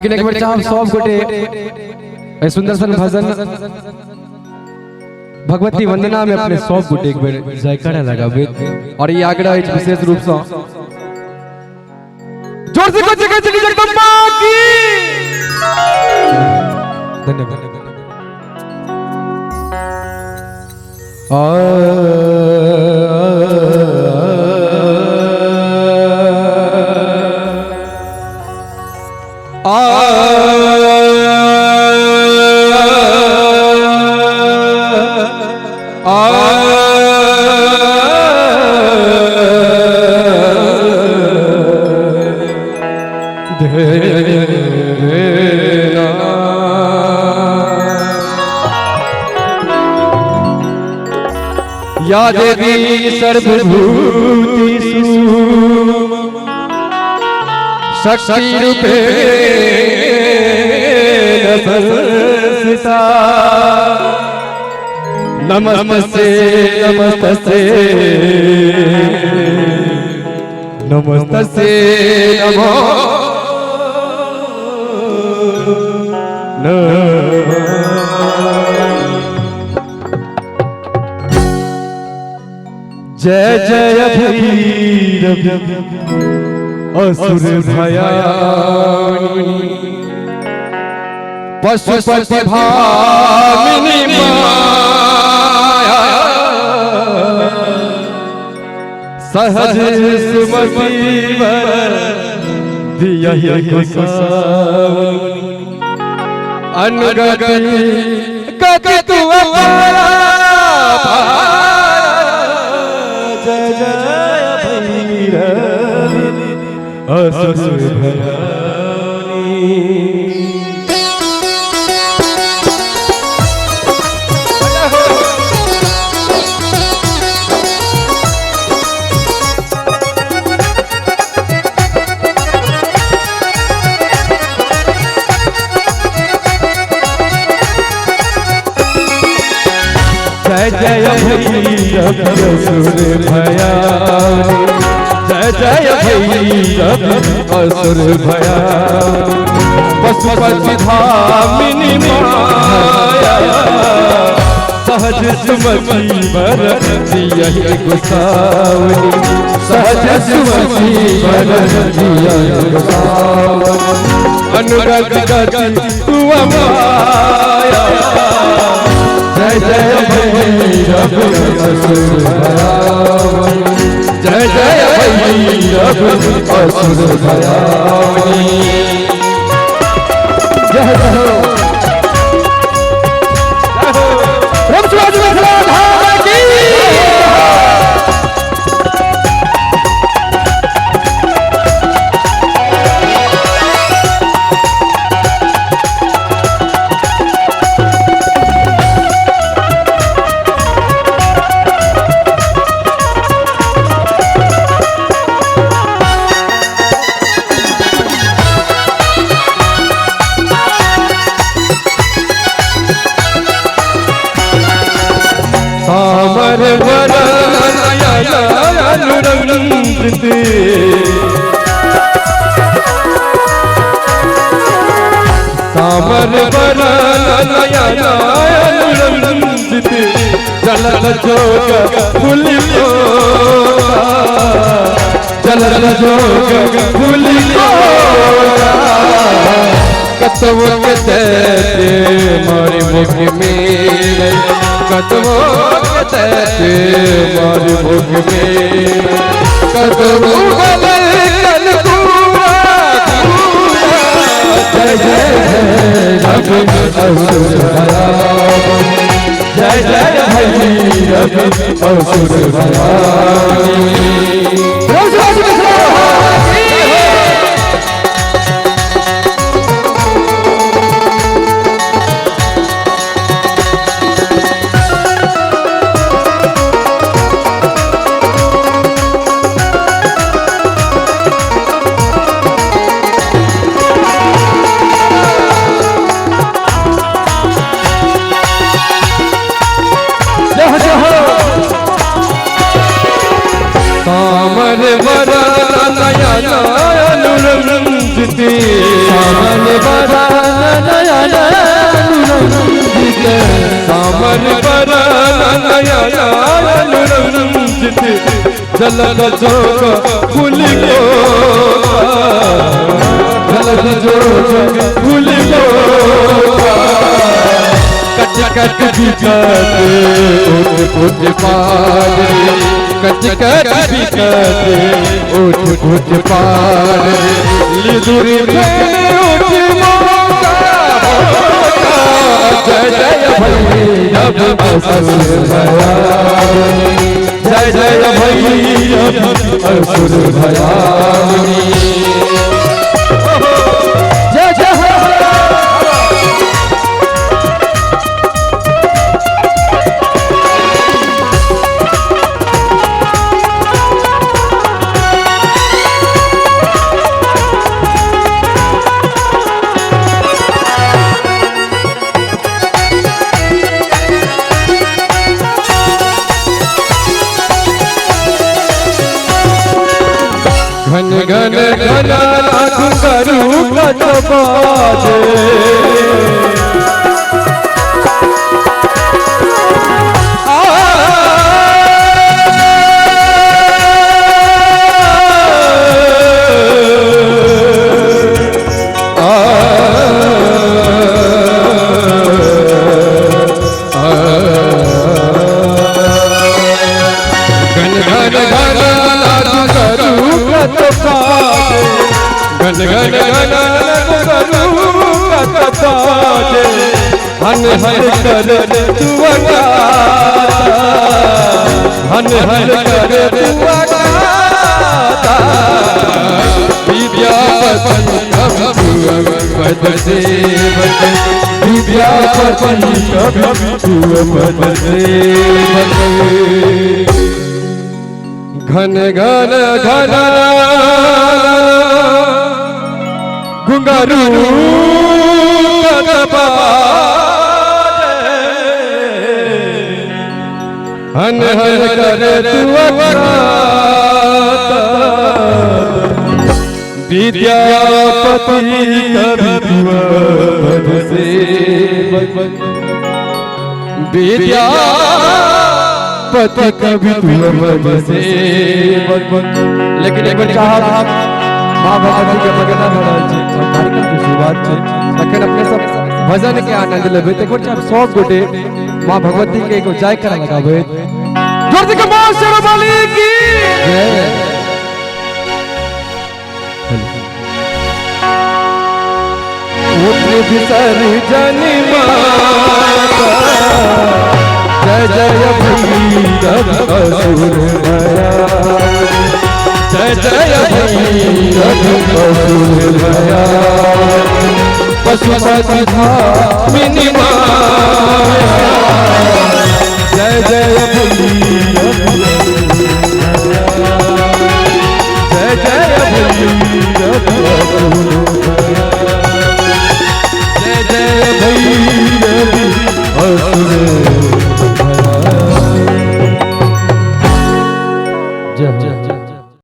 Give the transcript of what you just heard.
एक बेर चाहब सब गोटे सुंदर सन भजन भगवती वंदना में अपने सब गोटे एक बेर जयकारा लगाबे और ये आग्रह है विशेष रूप से जोर से कुछ जगह चली जगदम्बा की धन्यवाद। या देवी सर्वभूतिषु शक्ति रूपेण संस्थिता नमस्ते नमस्ते नमस्ते नमो जय जय भैरव असुर भयानी पशुपति भामिनी माया सहज सुमति वर दियहि गोसावनी अनुगति गति तु अपारा जय जय भैरव असुर भयानी। जय जय भैरव असुर भयानी जय जय भैरव असुर भयानी पशुपति धामिनी माया सहज सुमति वर दियहि गोसावनी सहज सुमति वर दियहि गोसावनी अनुगत गति तु अपाया जय जय भैरव असुर भयानी जय जय भैरव असुर भयानी। जय हो राम शिवाजी महाराज की सामर वरनयनुरंजित सामर वरनयनुरंजित जलल जोग फुलिकोरा जलल जोग फुलिकोरा कतव कते मारी मुख में कदमों के मारी मुख में कदमों बदल कलकूरा जय जय भैरव असुर भयानी जय जय भैरव असुर भयानी। सामर वरनयनुरंजित रंजित सामन बरन नयन रंजित सामन बरन नयन रंजित जलद जोग फूल को जलद जोग फूल को कच कच बिकते उठ उठ पार कच कच बिकते उठ उठ पार लिदुरी उठ मौका जय जय भैरव असुर भयानी जय जय भैरव असुर भयानी जय जय घन घन घन घुंघरू कत बाजे घन घन घन बाजे हन हन कर तुअगा हन हन कर तुअगा विद्यापति पद सेवक विद्यापति पद सेवक घन घन घन घुंघरू हन हन कर विद्यापति पद सेवक विद्यापति कवि पद सेवक। लेकिन एक बार चाहा माँ भगवती के भजन भरल छै कार्यक्रम के शुरुआत छै तखन अपने सब भजन के आनंद लेबै त एक बार 100 गोटे माँ भगवती के एगो जयकारा लगाबै जोर से मां शेरावाली की जय। उठ विसर्जन माता जय जय भैरव असुर भयानी जय जय भैरव असुर भयानी पशुपति धामिनी माया